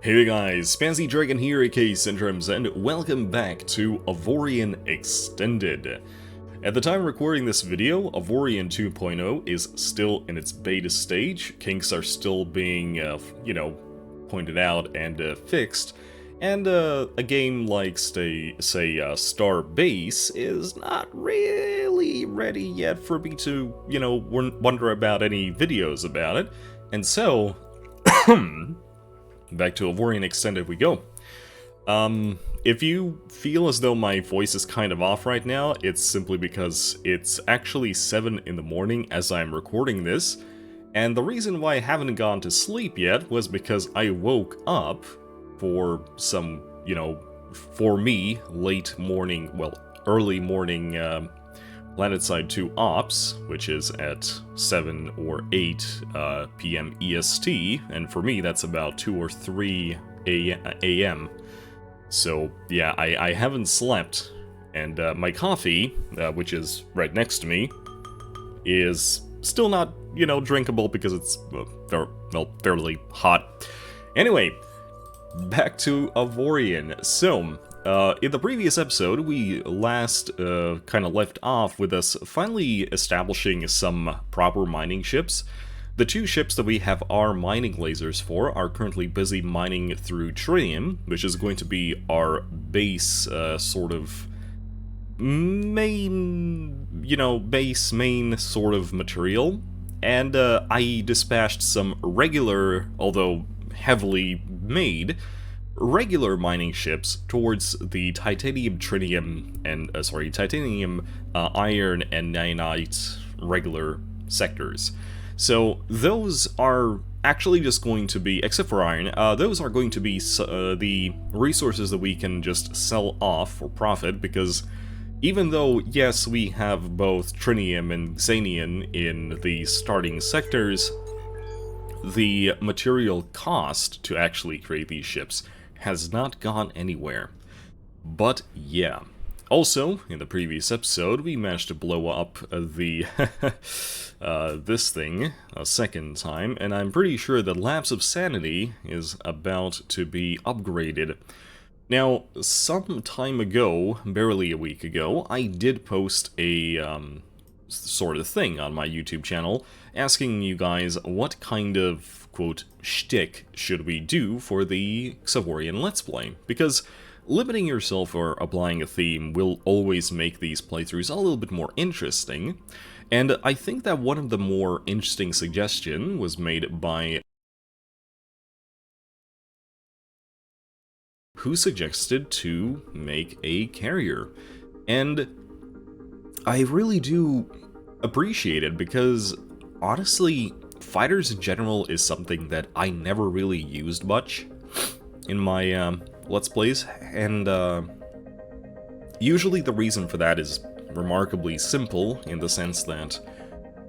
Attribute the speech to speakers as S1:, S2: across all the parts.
S1: Hey guys, Spazzy Dragon here, aka Syndromes, and welcome back to Avorion Extended. At the time of recording this video, Avorion 2.0 is still in its beta stage, kinks are still being, pointed out and fixed, and a game like, say, Star Base is not really ready yet for me to, wonder about any videos about it, and so, back to Avorion Extended we go. If you feel as though my voice is kind of off right now, it's simply because it's actually 7 in the morning as I'm recording this, and the reason why I haven't gone to sleep yet was because I woke up for some, for me, late morning, early morning PlanetSide 2 Ops, which is at 7 or 8 p.m. EST, and for me that's about 2 or 3 a.m. So yeah, I haven't slept, and my coffee, which is right next to me, is still not, drinkable because it's, fairly hot. Anyway, back to Avorion. So, in the previous episode, we last kind of left off with us finally establishing some proper mining ships. The two ships that we have our mining lasers for are currently busy mining through tritium, which is going to be our base sort of main, main sort of material. And I dispatched some regular, although heavily made, regular mining ships towards the titanium, tritium, and titanium, iron, and nanite regular sectors. So those are actually just going to be, except for iron, those are going to be the resources that we can just sell off for profit, because even though, yes, we have both tritium and xanium in the starting sectors, the material cost to actually create these ships has not gone anywhere. But yeah. Also, in the previous episode, we managed to blow up the this thing a second time, and I'm pretty sure that Lapse of Sanity is about to be upgraded. Now, some time ago, barely a week ago, I did post a sort of thing on my YouTube channel asking you guys what kind of, quote, shtick should we do for the XAVORIon Let's Play, because limiting yourself or applying a theme will always make these playthroughs a little bit more interesting, and I think that one of the more interesting suggestions was made by who suggested to make a carrier, and I really do appreciate it because, honestly, fighters in general is something that I never really used much in my Let's Plays, and usually the reason for that is remarkably simple in the sense that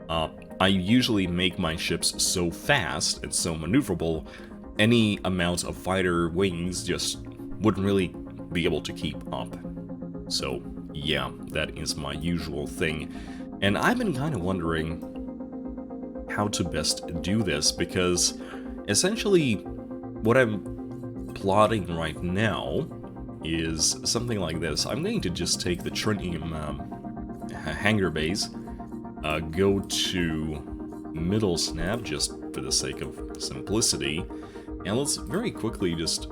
S1: I usually make my ships so fast and so maneuverable, any amount of fighter wings just wouldn't really be able to keep up. So yeah, that is my usual thing, and I've been kind of wondering how to best do this, because essentially what I'm plotting right now is something like this. I'm going to just take the tritium hangar base, go to middle snap just for the sake of simplicity, and let's very quickly just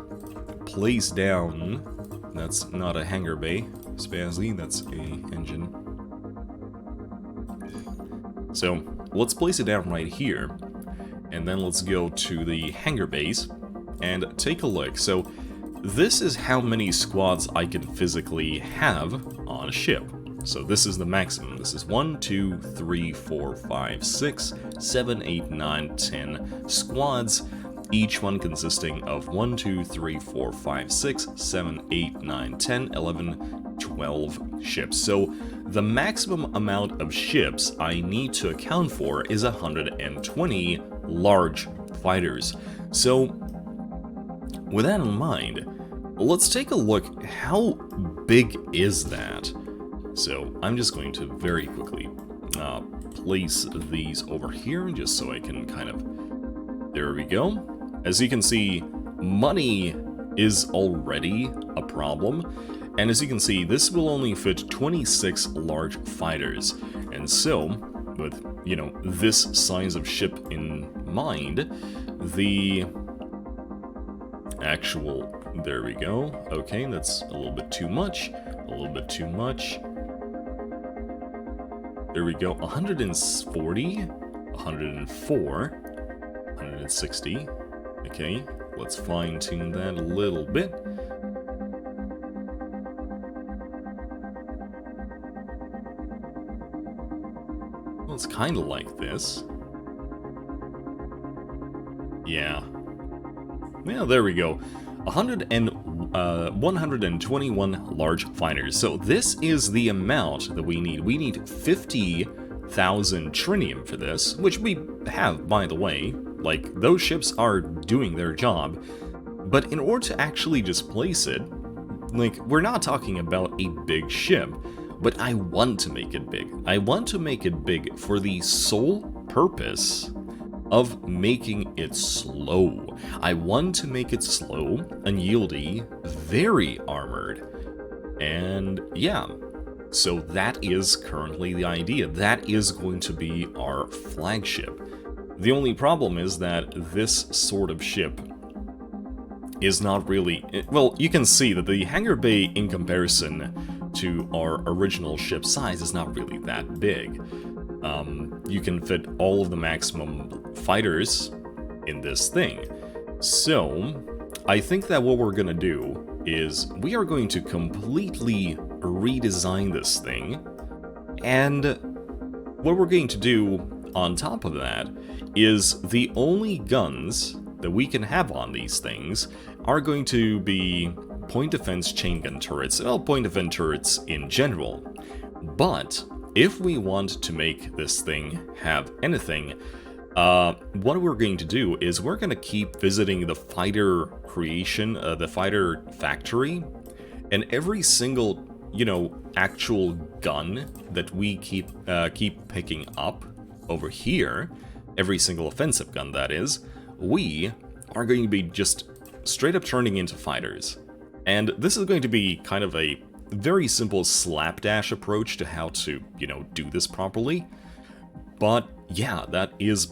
S1: place down, that's not a hangar bay, Spazzy, that's a engine. So let's place it down right here, and then let's go to the hangar base and take a look. So this is how many squads I can physically have on a ship. So this is the maximum. This is 1, 2, 3, 4, 5, 6, 7, 8, 9, 10 squads, each one consisting of 1, 2, 3, 4, 5, 6, 7, 8, 9, 10, 11, 12 ships. So the maximum amount of ships I need to account for is 120 large fighters. So with that in mind, let's take a look. How big is that? So I'm just going to very quickly place these over here just so I can kind of... There we go. As you can see, money is already a problem, and as you can see, this will only fit 26 large fighters, and so, with, you know, this size of ship in mind, the actual... There we go. Okay, that's a little bit too much. A little bit too much. There we go. 140, 104, 160. Okay, let's fine-tune that a little bit. Well, it's kind of like this. Yeah. Yeah, there we go. 121 large fighters. So this is the amount that we need. We need 50,000 trinium for this, which we have, by the way. Like, those ships are doing their job. But in order to actually displace it, like, we're not talking about a big ship, but I want to make it big. I want to make it big for the sole purpose of making it slow. I want to make it slow, unyieldy, very armored. And yeah, so that is currently the idea. That is going to be our flagship. The only problem is that this sort of ship is not really... Well, you can see that the hangar bay in comparison to our original ship size is not really that big. You can fit all of the maximum fighters in this thing. So, I think that what we're gonna do is we are going to completely redesign this thing, and what we're going to do on top of that is the only guns that we can have on these things are going to be point defense chain gun turrets, well, point defense turrets in general. But if we want to make this thing have anything, what we're going to do is we're going to keep visiting the fighter creation, the fighter factory, and every single, you know, actual gun that we keep picking up over here, every single offensive gun that is, we are going to be just straight up turning into fighters. And this is going to be kind of a very simple slapdash approach to how to, you know, do this properly. But yeah, that is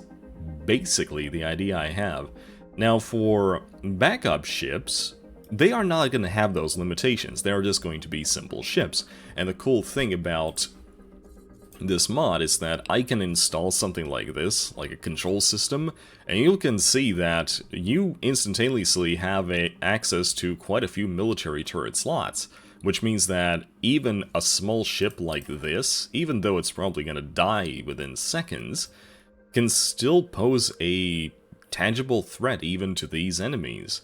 S1: basically the idea I have. Now for backup ships, they are not going to have those limitations. They are just going to be simple ships. And the cool thing about this mod is that I can install something like this, like a control system, and you can see that you instantaneously have access to quite a few military turret slots. Which means that even a small ship like this, even though it's probably going to die within seconds, can still pose a tangible threat even to these enemies.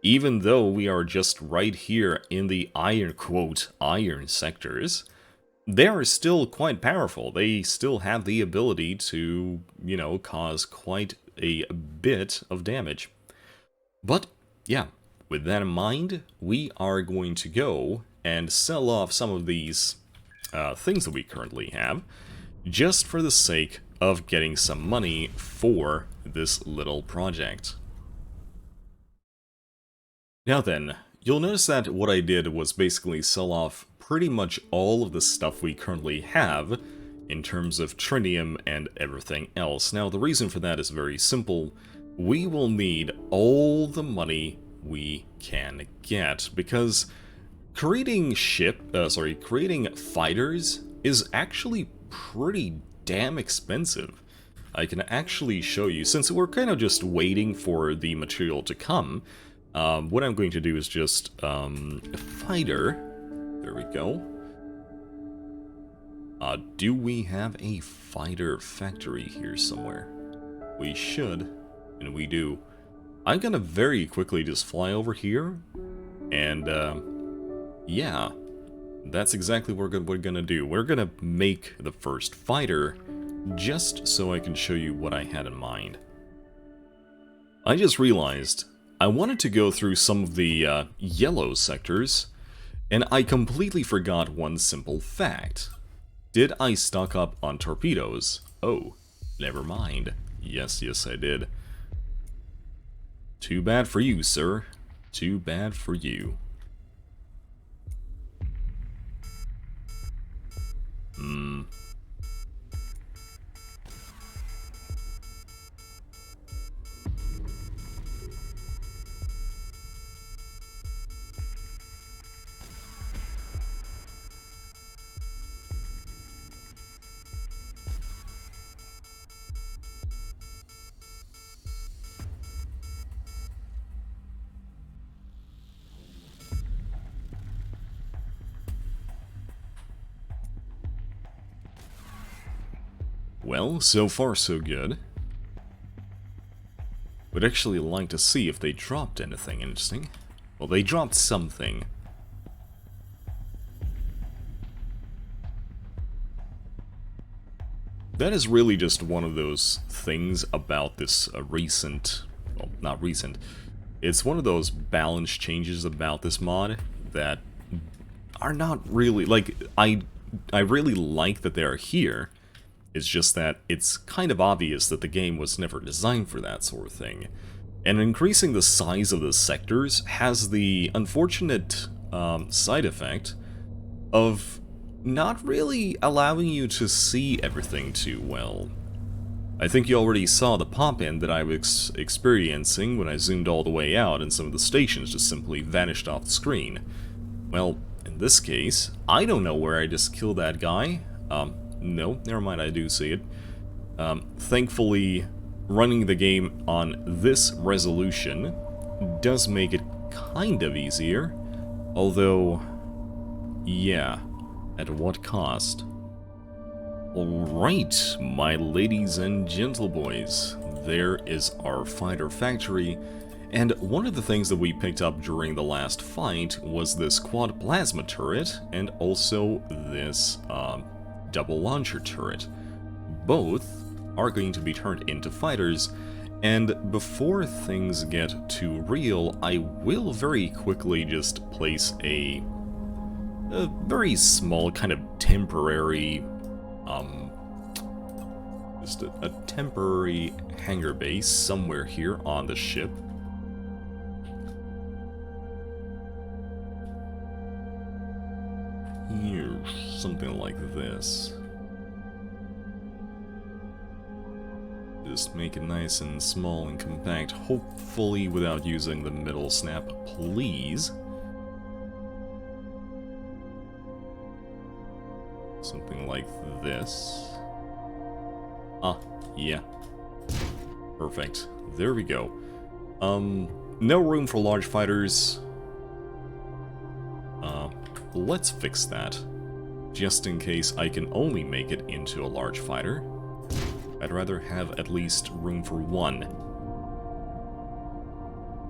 S1: Even though we are just right here in the iron, quote, iron sectors, they are still quite powerful. They still have the ability to, you know, cause quite a bit of damage. But, yeah, with that in mind, we are going to go and sell off some of these things that we currently have, just for the sake of getting some money for this little project. Now then, you'll notice that what I did was basically sell off pretty much all of the stuff we currently have in terms of trinium and everything else. Now the reason for that is very simple. We will need all the money we can get, because creating fighters is actually pretty damn expensive. I can actually show you, since we're kind of just waiting for the material to come, what I'm going to do is just, a fighter, there we go. Do we have a fighter factory here somewhere? We should, and we do. I'm gonna very quickly just fly over here, and, yeah, that's exactly what we're gonna do. We're gonna make the first fighter, just so I can show you what I had in mind. I just realized I wanted to go through some of the yellow sectors, and I completely forgot one simple fact. Did I stock up on torpedoes? Oh, never mind. Yes, I did. Too bad for you, sir. Too bad for you. Well, so far so good. Would actually like to see if they dropped anything interesting. Well, they dropped something. That is really just one of those things about this recent... well, not recent. It's one of those balance changes about this mod that are not really... like, I really like that they are here. It's just that it's kind of obvious that the game was never designed for that sort of thing. And increasing the size of the sectors has the unfortunate side effect of not really allowing you to see everything too well. I think you already saw the pop-in that I was experiencing when I zoomed all the way out and some of the stations just simply vanished off the screen. Well, in this case, I don't know where I just killed that guy. No, never mind, I do see it. Thankfully, running the game on this resolution does make it kind of easier. Although, yeah, at what cost? Alright, my ladies and gentleboys, there is our fighter factory. And one of the things that we picked up during the last fight was this quad plasma turret and also this double launcher turret. Both are going to be turned into fighters, and before things get too real, I will very quickly just place a very small kind of temporary, just a temporary hangar base somewhere here on the ship. Here, something like this. Just make it nice and small and compact, hopefully without using the middle snap, please. Something like this. Ah, yeah. Perfect. There we go. No room for large fighters. Let's fix that. Just in case I can only make it into a large fighter. I'd rather have at least room for one.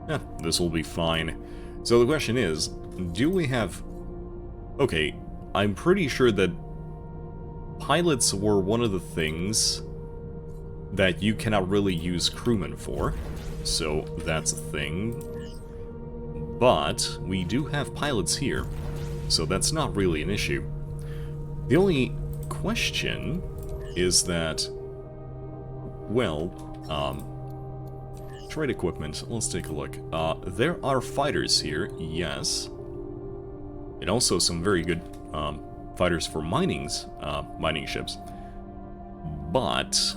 S1: Yeah, this will be fine. So the question is, do we have... okay, I'm pretty sure that pilots were one of the things that you cannot really use crewmen for, so that's a thing. But we do have pilots here, so that's not really an issue. The only question is that, well, trade equipment, let's take a look. There are fighters here, yes. And also some very good fighters for mining ships. But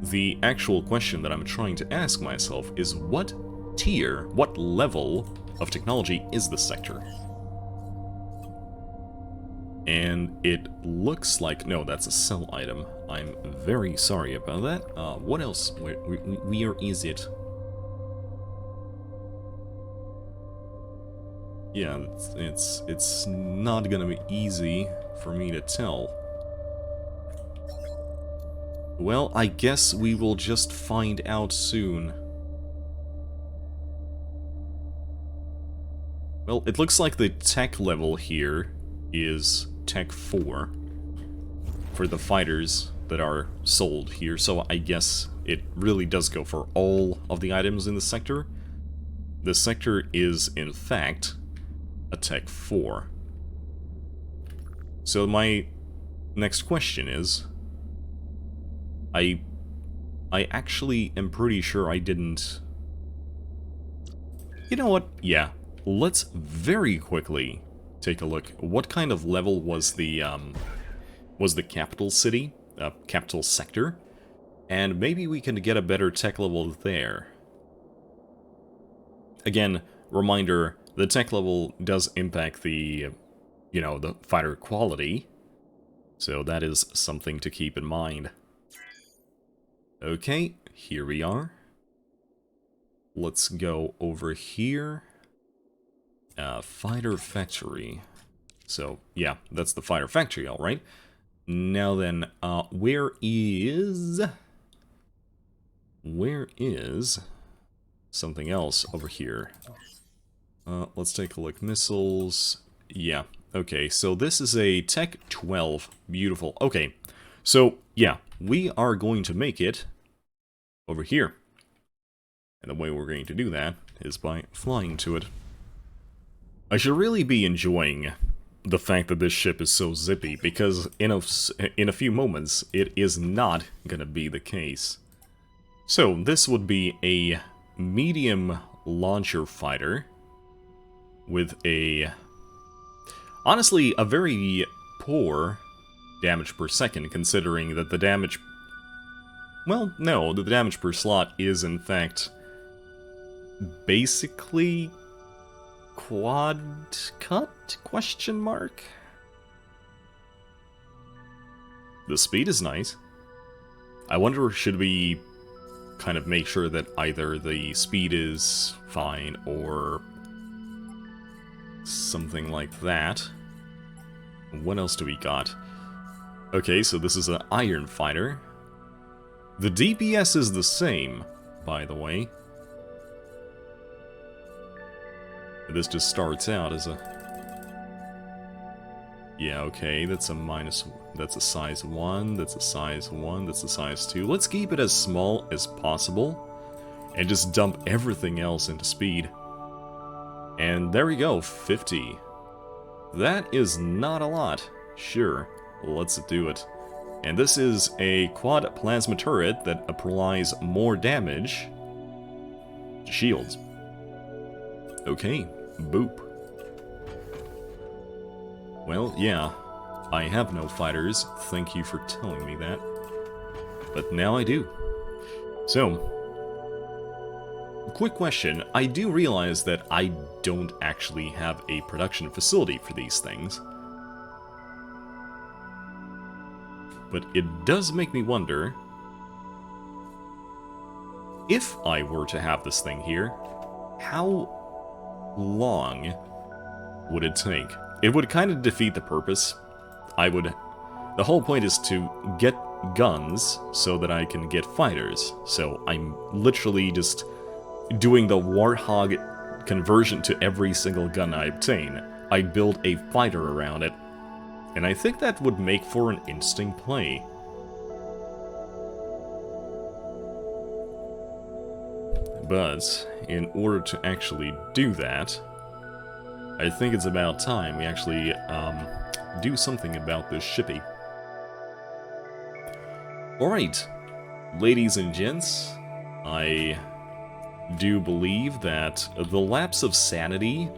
S1: the actual question that I'm trying to ask myself is what tier, what level of technology is this sector? And it looks like... no, that's a sell item. I'm very sorry about that. What else? Where is it? Yeah, it's not gonna be easy for me to tell. Well, I guess we will just find out soon. Well, it looks like the tech level here is Tech 4 for the fighters that are sold here, so I guess it really does go for all of the items in the sector. The sector is, in fact, a Tech 4. So my next question is, I actually am pretty sure I didn't You know what? Yeah, let's very quickly take a look. What kind of level was the capital city, capital sector? And maybe we can get a better tech level there. Again, reminder, the tech level does impact the, the fighter quality. So that is something to keep in mind. Okay, here we are. Let's go over here. Fighter factory. So, yeah, that's the fighter factory, alright. Now then, where is something else over here? Let's take a look. Missiles. Yeah, okay, so this is a Tech 12. Beautiful. Okay, so, yeah, we are going to make it over here. And the way we're going to do that is by flying to it. I should really be enjoying the fact that this ship is so zippy, because in a few moments, it is not gonna be the case. So, this would be a medium launcher fighter with honestly, a very poor damage per second, considering that the damage... Well, no, the damage per slot is, in fact, basically quad cut? Question mark? The speed is nice. I wonder, should we kind of make sure that either the speed is fine or something like that? What else do we got? Okay, so this is an iron fighter. The DPS is the same, by the way. This just starts out as a... Yeah, okay, that's a minus... That's a size 1, that's a size 1, that's a size 2. Let's keep it as small as possible, and just dump everything else into speed. And there we go, 50. That is not a lot. Sure, let's do it. And this is a quad plasma turret that applies more damage to shields. Okay, boop. Well, yeah, I have no fighters, thank you for telling me that. But now I do. So, quick question, I do realize that I don't actually have a production facility for these things. But it does make me wonder, if I were to have this thing here, how long would it take? It would kind of defeat the purpose. The whole point is to get guns so that I can get fighters. So I'm literally just doing the Warthog conversion to every single gun I obtain. I build a fighter around it. And I think that would make for an interesting play. But in order to actually do that, I think it's about time we actually do something about this shippy. Alright, ladies and gents, I do believe that the lapse of sanity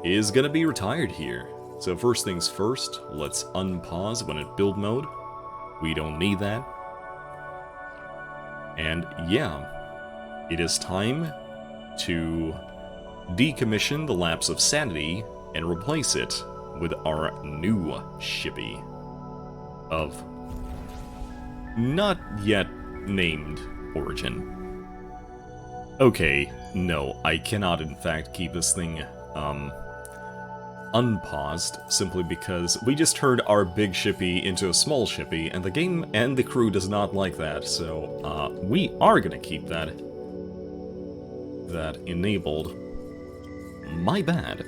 S1: is gonna be retired here. So first things first, let's unpause when in build mode. We don't need that. And yeah, it is time to decommission the lapse of sanity and replace it with our new shippy of not yet named origin. Okay, no, I cannot in fact keep this thing unpaused, simply because we just turned our big shippy into a small shippy, and the game and the crew does not like that, so we are gonna keep that enabled. My bad.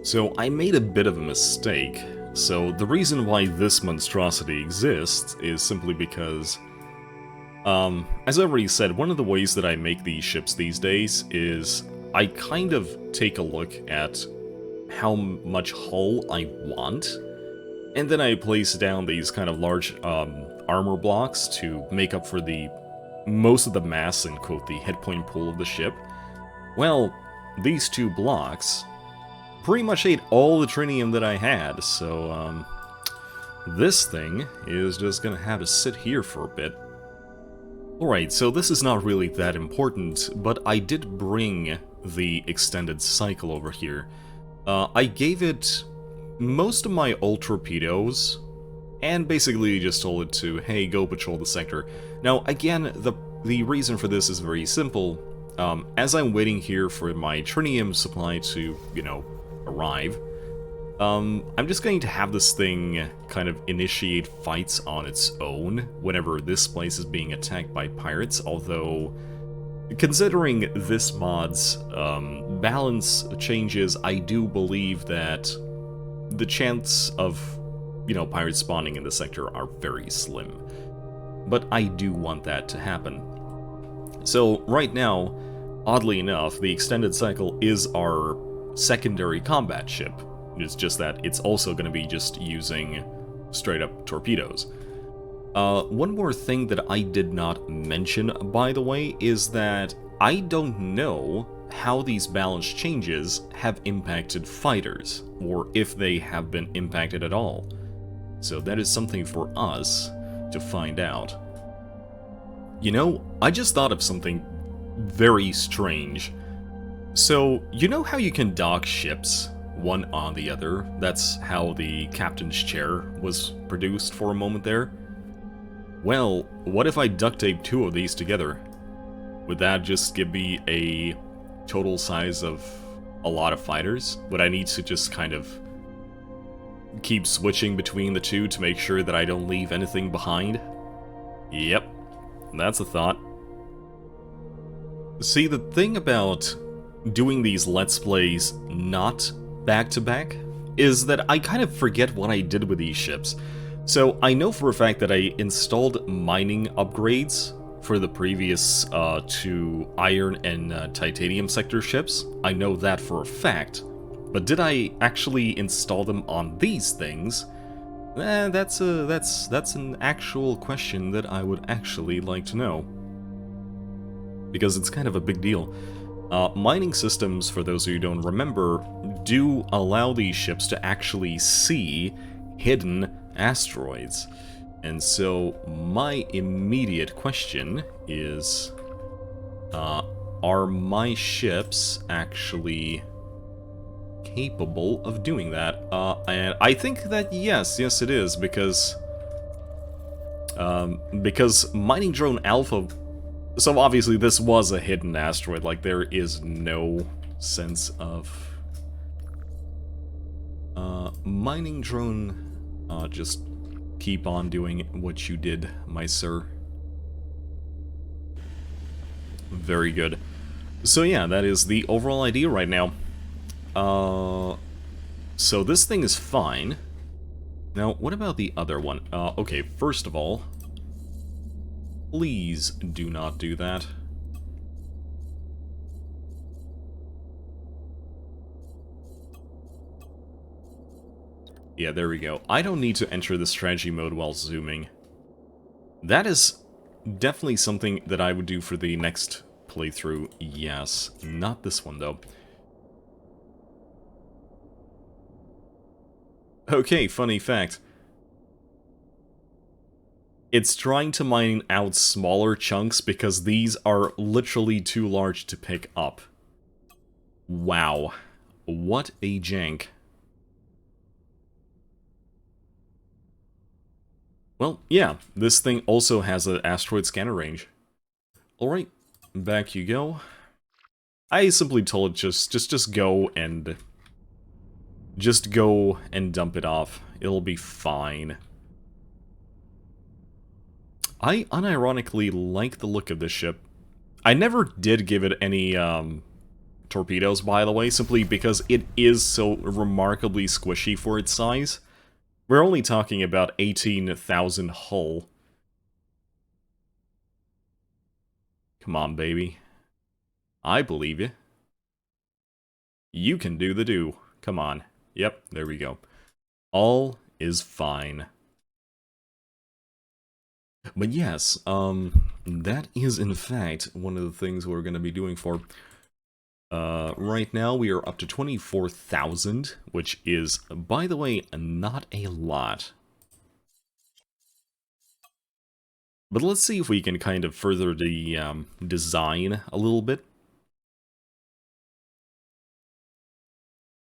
S1: So I made a bit of a mistake. So the reason why this monstrosity exists is simply because, as I already said, one of the ways that I make these ships these days is I kind of take a look at how much hull I want, and then I place down these kind of large armor blocks to make up for the most of the mass and quote the hit point pool of the ship. Well, these two blocks pretty much ate all the trinium that I had, so, this thing is just gonna have to sit here for a bit. Alright, so this is not really that important, but I did bring the extended cycle over here. I gave it most of my old torpedoes, and basically just told it to, hey, go patrol the sector. Now, again, the reason for this is very simple. As I'm waiting here for my trinium supply to, you know, arrive, I'm just going to have this thing kind of initiate fights on its own whenever this place is being attacked by pirates, although, considering this mod's balance changes, I do believe that the chance of, you know, pirates spawning in the sector are very slim. But I do want that to happen. So, right now, oddly enough, the extended cycle is our secondary combat ship. It's just that it's also going to be just using straight-up torpedoes. One more thing that I did not mention, by the way, is that I don't know how these balance changes have impacted fighters, or if they have been impacted at all. So that is something for us to find out. You know, I just thought of something very strange. So, you know how you can dock ships one on the other? That's how the captain's chair was produced for a moment there. Well, what if I duct tape two of these together? Would that just give me a total size of a lot of fighters? Would I need to just kind of keep switching between the two to make sure that I don't leave anything behind? Yep, that's a thought. See, the thing about doing these Let's Plays not back-to-back is that I kind of forget what I did with these ships. So I know for a fact that I installed mining upgrades for the previous two iron and titanium sector ships. I know that for a fact. But did I actually install them on these things? That's an actual question that I would actually like to know. Because it's kind of a big deal. Mining systems, for those of you who don't remember, do allow these ships to actually see hidden asteroids. And so my immediate question is, are my ships actually capable of doing that? And I think that yes it is, because Mining Drone Alpha. So obviously this was a hidden asteroid, like there is no sense of... Mining Drone, just keep on doing what you did, my sir. Very good. So yeah, that is the overall idea right now. So this thing is fine. Now, what about the other one? Okay, first of all, please do not do that. Yeah, there we go. I don't need to enter the strategy mode while zooming. That is definitely something that I would do for the next playthrough. Yes, not this one though. Okay, funny fact. It's trying to mine out smaller chunks because these are literally too large to pick up. Wow. What a jank. Well, yeah, this thing also has an asteroid scanner range. Alright, back you go. I simply told it just go and... just go and dump it off. It'll be fine. I unironically like the look of this ship. I never did give it any torpedoes, by the way, simply because it is so remarkably squishy for its size. We're only talking about 18,000 hull. Come on, baby. I believe you. You can do the do. Come on. Yep, there we go. All is fine. But yes, that is in fact one of the things we're going to be doing for Right now we are up to 24,000, which is, by the way, not a lot. But let's see if we can kind of further the design a little bit.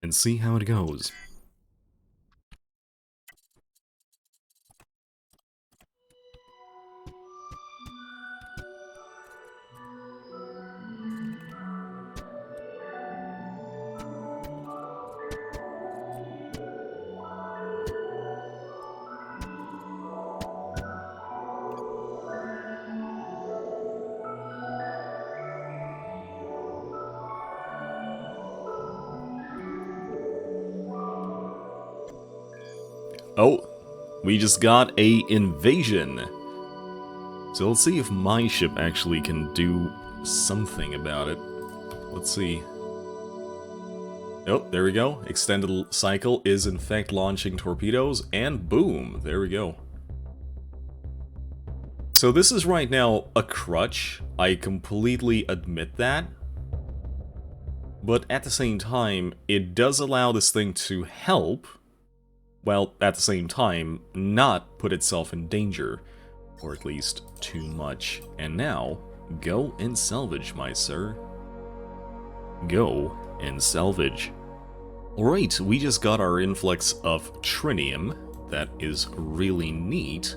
S1: And see how it goes. Oh, we just got a invasion. So let's see if my ship actually can do something about it. Let's see. Oh, there we go. Extended cycle is in fact launching torpedoes, and boom, there we go. So this is right now a crutch. I completely admit that. But at the same time, it does allow this thing to help, while at the same time not put itself in danger, or at least too much. And now, go and salvage, my sir. Go and salvage. Alright, we just got our influx of trinium. That is really neat,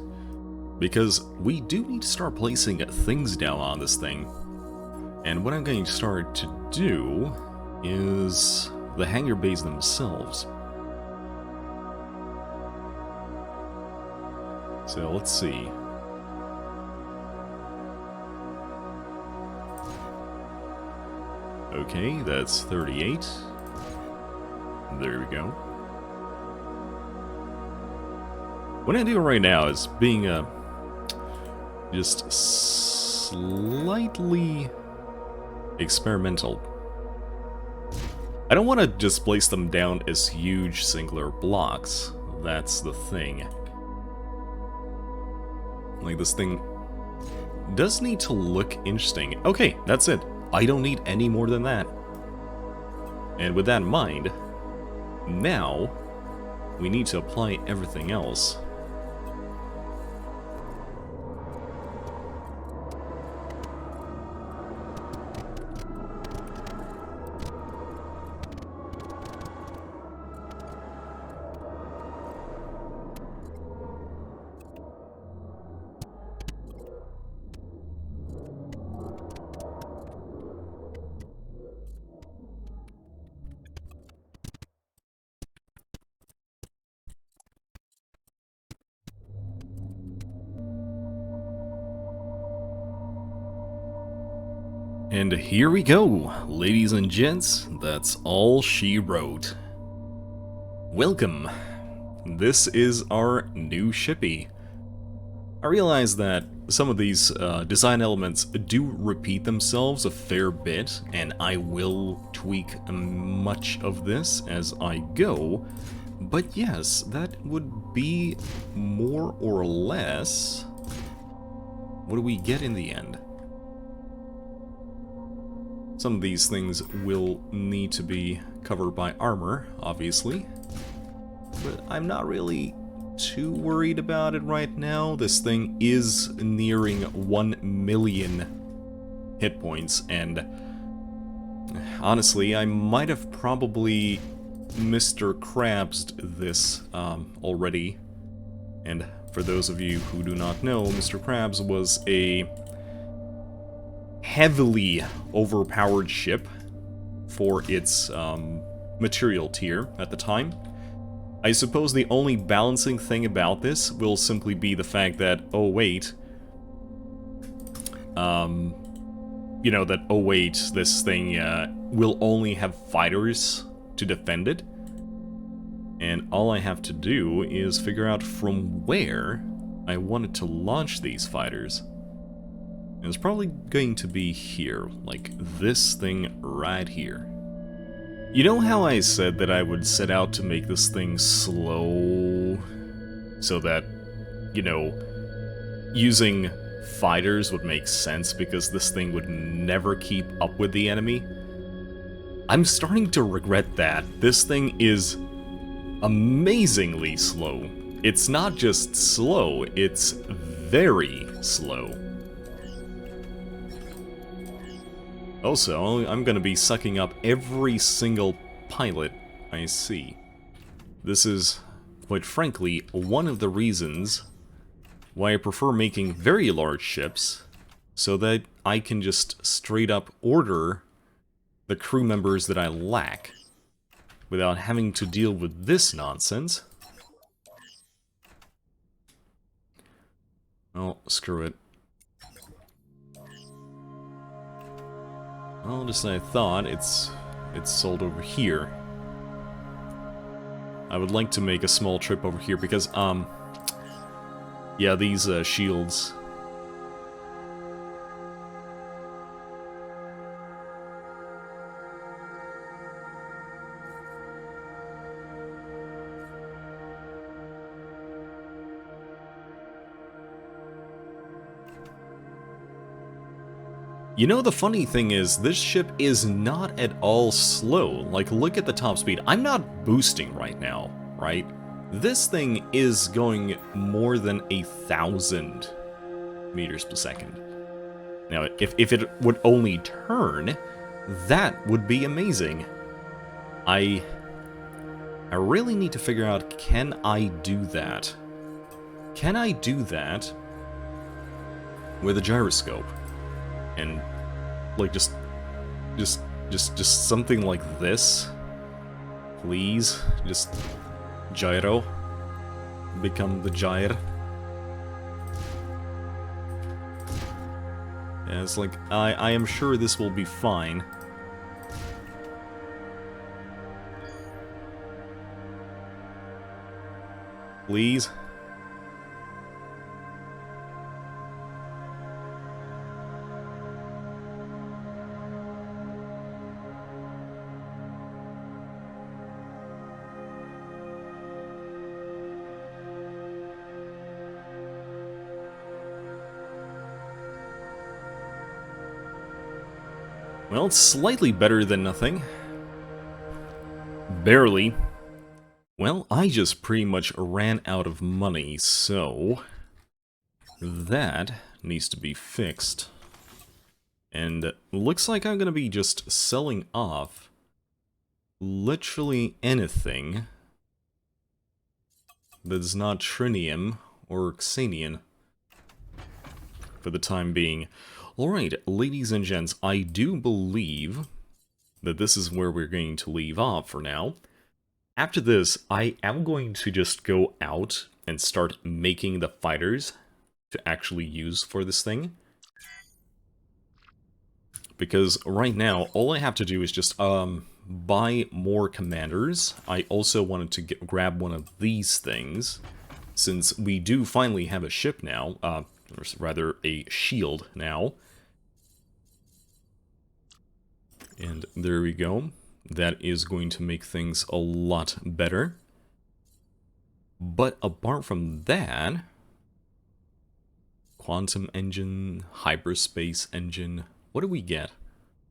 S1: because we do need to start placing things down on this thing. And what I'm going to start to do is the hangar bays themselves. So let's see. Okay, that's 38. There we go. What I'm doing right now is being just slightly experimental. I don't want to just place them down as huge singular blocks. That's the thing. Like, this thing does need to look interesting. Okay, that's it. I don't need any more than that. And with that in mind, now we need to apply everything else. And here we go, ladies and gents, that's all she wrote. Welcome. This is our new shippy. I realize that some of these design elements do repeat themselves a fair bit, and I will tweak much of this as I go, but yes, that would be more or less what do we get in the end. Some of these things will need to be covered by armor, obviously, but I'm not really too worried about it right now. This thing is nearing 1 million hit points, and honestly, I might have probably Mr. Krabs'd this already. And for those of you who do not know, Mr. Krabs was a heavily overpowered ship for its material tier at the time. I suppose the only balancing thing about this will simply be the fact that, oh wait, you know, that, oh wait, this thing will only have fighters to defend it. And all I have to do is figure out from where I wanted to launch these fighters. And it's probably going to be here, like this thing right here. You know how I said that I would set out to make this thing slow, so that, you know, using fighters would make sense because this thing would never keep up with the enemy? I'm starting to regret that. This thing is amazingly slow. It's not just slow, it's very slow. Also, I'm gonna be sucking up every single pilot I see. This is, quite frankly, one of the reasons why I prefer making very large ships, so that I can just straight up order the crew members that I lack, without having to deal with this nonsense. Oh, screw it. Well, just as I thought, it's sold over here. I would like to make a small trip over here because, yeah, these shields. You know, the funny thing is, this ship is not at all slow. Like, look at the top speed. I'm not boosting right now, right? This thing is going more than 1,000 meters per second. Now, if it would only turn, that would be amazing. I really need to figure out, can I do that? Can I do that with a gyroscope? And like just something like this, please. Just gyro, become the gyre. Yeah, it's like I am sure this will be fine. Please. Well, it's slightly better than nothing. Barely. Well, I just pretty much ran out of money, so that needs to be fixed. And looks like I'm gonna be just selling off literally anything that's not trinium or xanium for the time being. Alright, ladies and gents, I do believe that this is where we're going to leave off for now. After this, I am going to just go out and start making the fighters to actually use for this thing. Because right now, all I have to do is just buy more commanders. I also wanted to grab one of these things, since we do finally have a ship now, or rather a shield now. And there we go. That is going to make things a lot better. But apart from that, quantum engine, hyperspace engine, what do we get?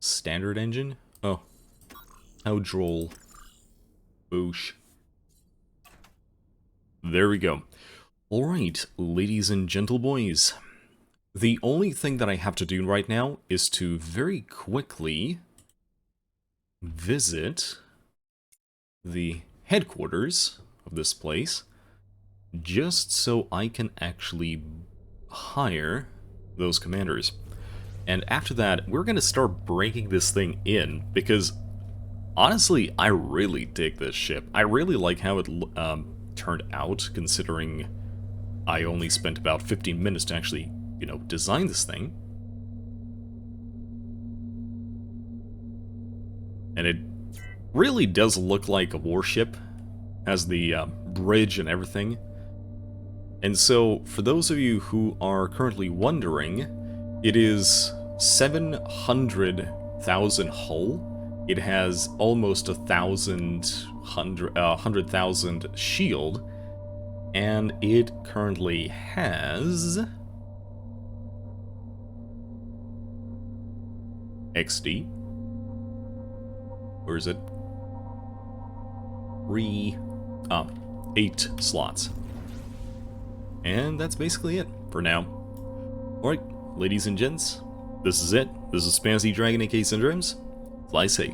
S1: Standard engine? Oh, how droll. Boosh. There we go. Alright, ladies and gentleboys. The only thing that I have to do right now is to very quickly visit the headquarters of this place, just so I can actually hire those commanders. And after that, we're gonna start breaking this thing in, because honestly, I really dig this ship. I really like how it turned out, considering I only spent about 15 minutes to actually, you know, design this thing. And it really does look like a warship. Has the bridge and everything. And so, for those of you who are currently wondering, it is 700,000 hull. It has almost 100,000 shield. And it currently has XD. Or is it? 8 slots. And that's basically it for now. Alright, ladies and gents, this is it. This is Fantasy Dragon aka Syndromes. Fly safe.